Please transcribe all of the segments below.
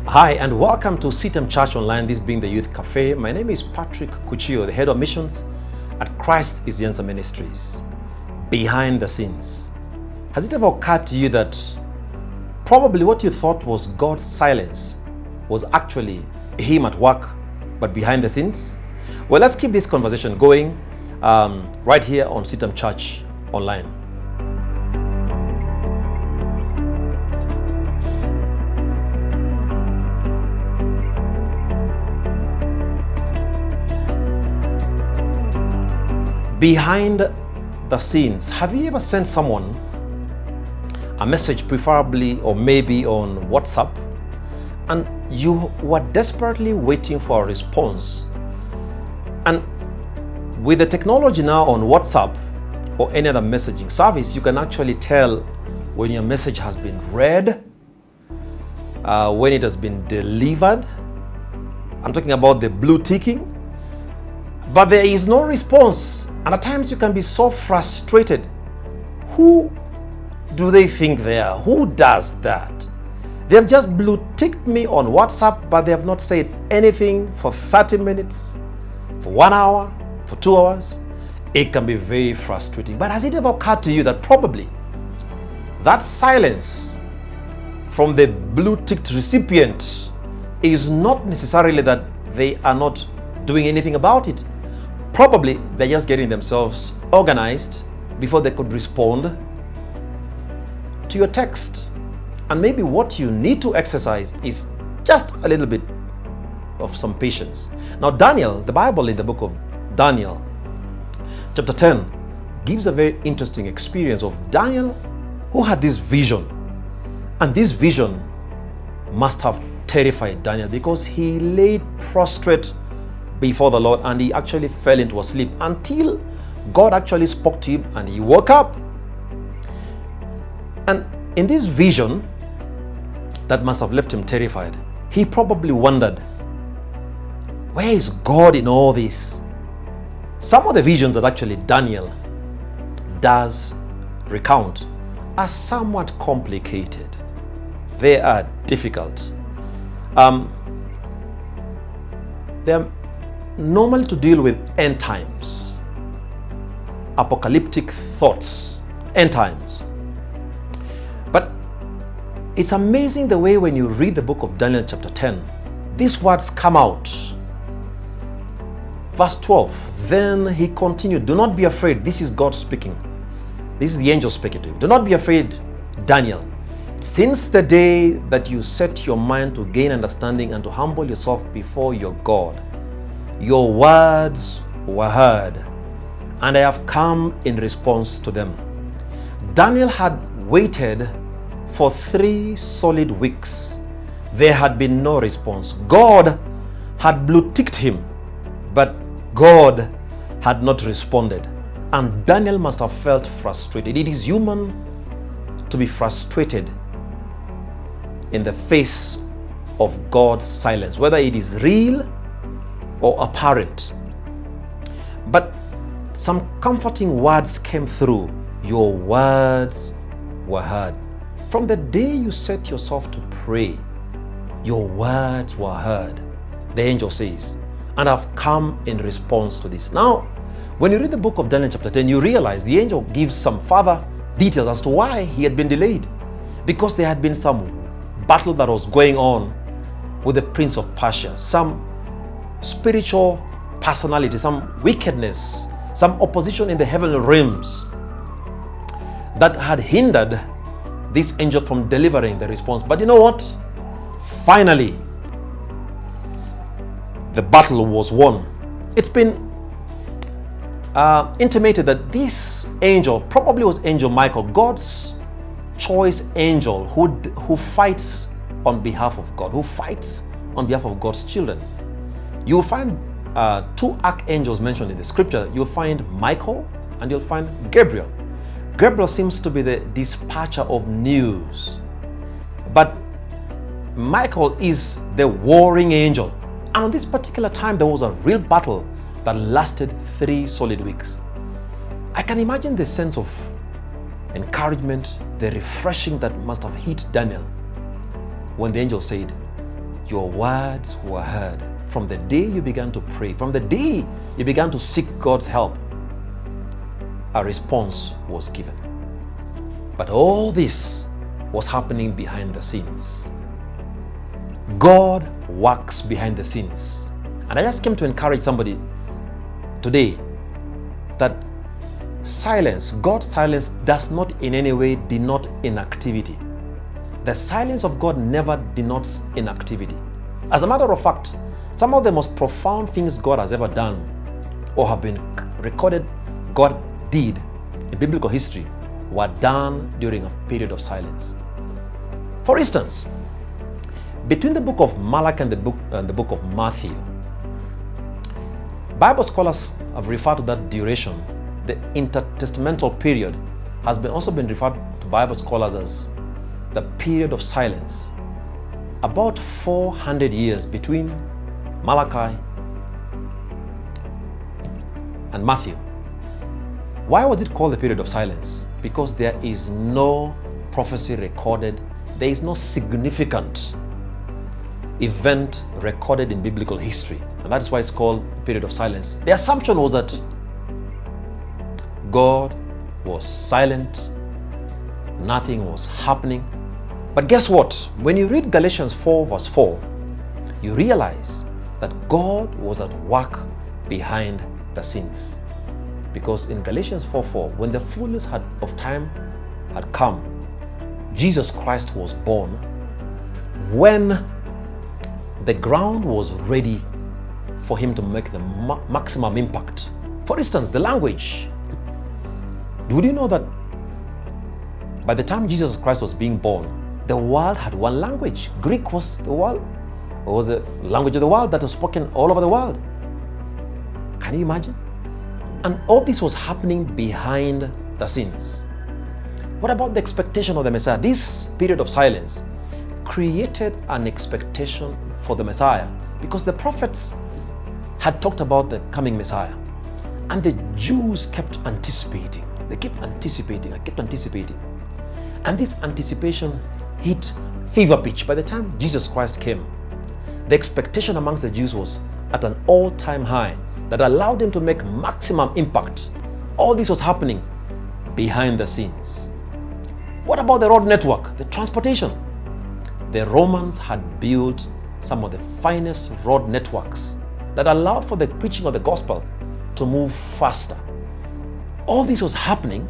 Hi, and welcome to CITAM Church Online, this being the Youth Cafe. My name is Patrick Kuchio, the head of missions at Christ is the Answer Ministries. Behind the scenes. Has it ever occurred to you that probably what you thought was God's silence was actually Him at work, but behind the scenes? Well, let's keep this conversation going right here on CITAM Church Online. Behind the scenes, have you ever sent someone a message, preferably or maybe on WhatsApp, and you were desperately waiting for a response? And with the technology now on WhatsApp or any other messaging service, you can actually tell when your message has been read, when it has been delivered. I'm talking about the blue ticking. But there is no response. And at times you can be so frustrated. Who do they think they are? Who does that? They have just blue ticked me on WhatsApp, but they have not said anything for 30 minutes, for 1 hour, for 2 hours. It can be very frustrating. But has it ever occurred to you that probably that silence from the blue ticked recipient is not necessarily that they are not doing anything about it? Probably they're just getting themselves organized before they could respond to your text. And maybe what you need to exercise is just a little bit of some patience. Now, Daniel, the Bible in the book of Daniel, chapter 10, gives a very interesting experience of Daniel who had this vision. And this vision must have terrified Daniel because he laid prostrate before the Lord, and he actually fell into a sleep until God actually spoke to him and he woke up. And in this vision that must have left him terrified, he probably wondered, where is God in all this? Some of the visions that actually Daniel does recount are somewhat complicated. They are difficult. They're normal to deal with end times, apocalyptic thoughts, end times. But it's amazing the way when you read the book of Daniel chapter 10, these words come out. Verse 12, then he continued, do not be afraid. This is God speaking. This is the angel speaking to you. Do not be afraid, Daniel. Since the day that you set your mind to gain understanding and to humble yourself before your God, your words were heard, and I have come in response to them. Daniel had waited for 3 solid weeks. There had been no response. God had blue ticked him, but God had not responded. And Daniel must have felt frustrated. It is human to be frustrated in the face of God's silence, whether it is real or apparent. But some comforting words came through. Your words were heard. From the day you set yourself to pray, your words were heard, the angel says, and I've come in response to this. Now, when you read the book of Daniel chapter 10, you realize the angel gives some further details as to why he had been delayed. Because there had been some battle that was going on with the prince of Persia, some spiritual personality, some wickedness, some opposition in the heavenly realms that had hindered this angel from delivering the response. But you know what? Finally, the battle was won. It's been intimated that this angel probably was Angel Michael, God's choice angel who fights on behalf of God, who fights on behalf of God's children. You'll find 2 archangels mentioned in the scripture. You'll find Michael and you'll find Gabriel. Gabriel seems to be the dispatcher of news, but Michael is the warring angel. And on this particular time, there was a real battle that lasted 3 solid weeks. I can imagine the sense of encouragement, the refreshing that must have hit Daniel when the angel said, your words were heard. From the day you began to pray, from the day you began to seek God's help, a response was given. But all this was happening behind the scenes. God works behind the scenes. And I just came to encourage somebody today that silence, God's silence, does not in any way denote inactivity. The silence of God never denotes inactivity. As a matter of fact, some of the most profound things God has ever done or have been recorded God did in biblical history were done during a period of silence. For instance, between the book of Malachi and the book of Matthew, Bible scholars have referred to that duration, the intertestamental period, has also been referred to Bible scholars as the period of silence. About 400 years between Malachi and Matthew. Why was it called the period of silence? Because there is no prophecy recorded, there is no significant event recorded in biblical history. And that is why it's called a period of silence. The assumption was that God was silent, nothing was happening. But guess what? When you read Galatians 4 verse 4, you realize that God was at work behind the scenes. Because in Galatians 4:4, when the fullness of time had come, Jesus Christ was born. When the ground was ready for him to make the maximum impact. For instance, the language. Would you know that by the time Jesus Christ was being born, the world had one language? Greek was the world. It was the language of the world that was spoken all over the world. Can you imagine? And all this was happening behind the scenes. What about the expectation of the Messiah? This period of silence created an expectation for the Messiah because the prophets had talked about the coming Messiah. And the Jews kept anticipating. They kept anticipating. And this anticipation hit fever pitch by the time Jesus Christ came. The expectation amongst the Jews was at an all-time high that allowed them to make maximum impact. All this was happening behind the scenes. What about the road network, the transportation? The Romans had built some of the finest road networks that allowed for the preaching of the gospel to move faster. All this was happening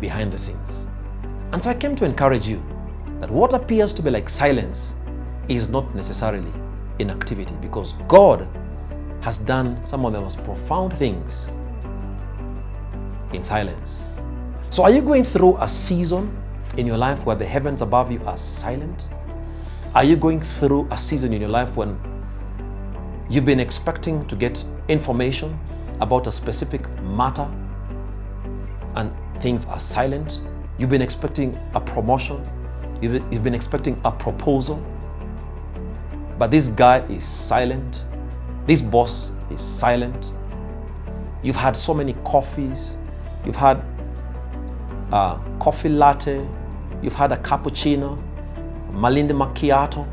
behind the scenes. And so I came to encourage you that what appears to be like silence is not necessarily inactivity, because God has done some of the most profound things in silence. So are you going through a season in your life where the heavens above you are silent? Are you going through a season in your life when you've been expecting to get information about a specific matter and things are silent? You've been expecting a promotion. You've been expecting a proposal. But this guy is silent. This boss is silent. You've had so many coffees. You've had a coffee latte. You've had a cappuccino, Malinde macchiato,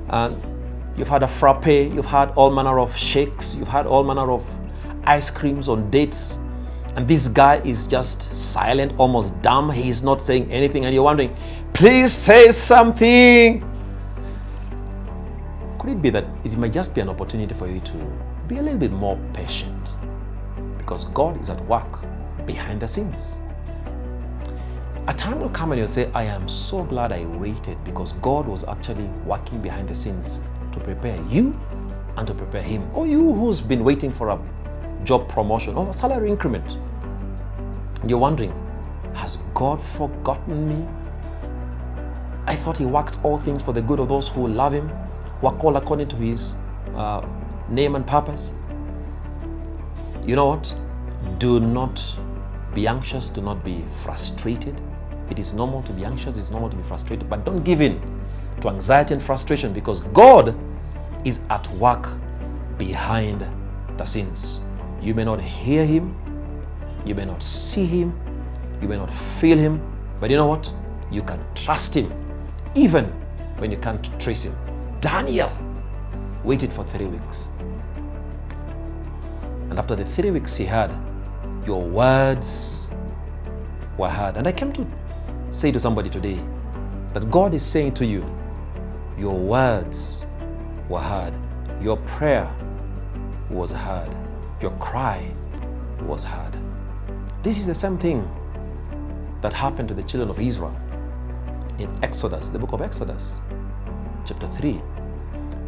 and you've had a frappe. You've had all manner of shakes. You've had all manner of ice creams on dates. And this guy is just silent, almost dumb. He's not saying anything. And you're wondering, please say something. Could it be that it might just be an opportunity for you to be a little bit more patient? Because God is at work behind the scenes. A time will come and you'll say, I am so glad I waited, because God was actually working behind the scenes to prepare you and to prepare him. Or you who's been waiting for a job promotion or a salary increment. You're wondering, has God forgotten me? I thought he works all things for the good of those who love him, who are called according to his name and purpose. You know what? Do not be anxious. Do not be frustrated. It is normal to be anxious. It's normal to be frustrated. But don't give in to anxiety and frustration, because God is at work behind the scenes. You may not hear him. You may not see him. You may not feel him. But you know what? You can trust him even when you can't trace him. Daniel waited for 3 weeks. And after the 3 weeks he heard, your words were heard. And I came to say to somebody today that God is saying to you, your words were heard. Your prayer was heard. Your cry was heard. This is the same thing that happened to the children of Israel in Exodus, the book of Exodus, chapter 3,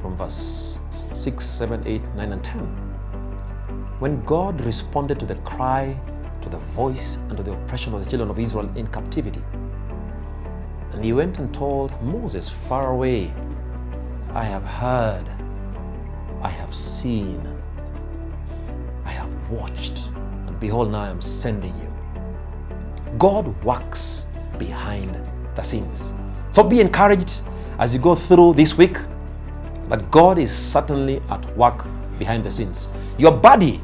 from verse 6, 7, 8, 9, and 10. When God responded to the cry, to the voice, and to the oppression of the children of Israel in captivity, and he went and told Moses far away, I have heard, I have seen, I have watched, and behold, now I am sending you. God works behind the scenes. So be encouraged as you go through this week that God is certainly at work behind the scenes. Your body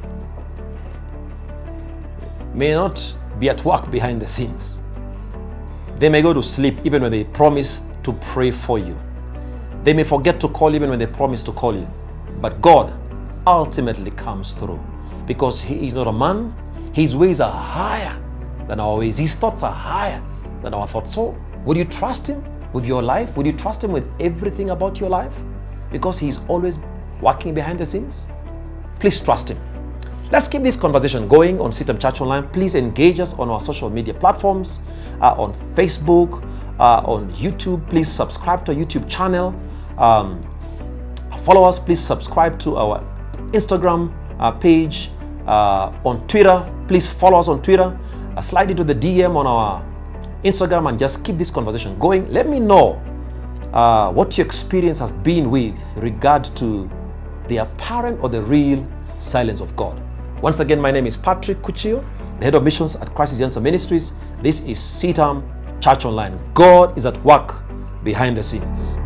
may not be at work behind the scenes. They may go to sleep even when they promise to pray for you. They may forget to call even when they promise to call you. But God ultimately comes through because He is not a man. His ways are higher than our ways. His thoughts are higher than our thoughts. So would you trust Him with your life? Would you trust Him with everything about your life? Because He's always working behind the scenes? Please trust Him. Let's keep this conversation going on CITAM Church Online. Please engage us on our social media platforms, on Facebook, on YouTube. Please subscribe to our YouTube channel. Follow us. Please subscribe to our Instagram page. On Twitter, please follow us on Twitter. Slide into the DM on our Instagram and just keep this conversation going. Let me know what your experience has been with regard to the apparent or the real silence of God. Once again, my name is Patrick Kuchio, the head of missions at Christ Answer Ministries. This is CITAM Church Online. God is at work behind the scenes.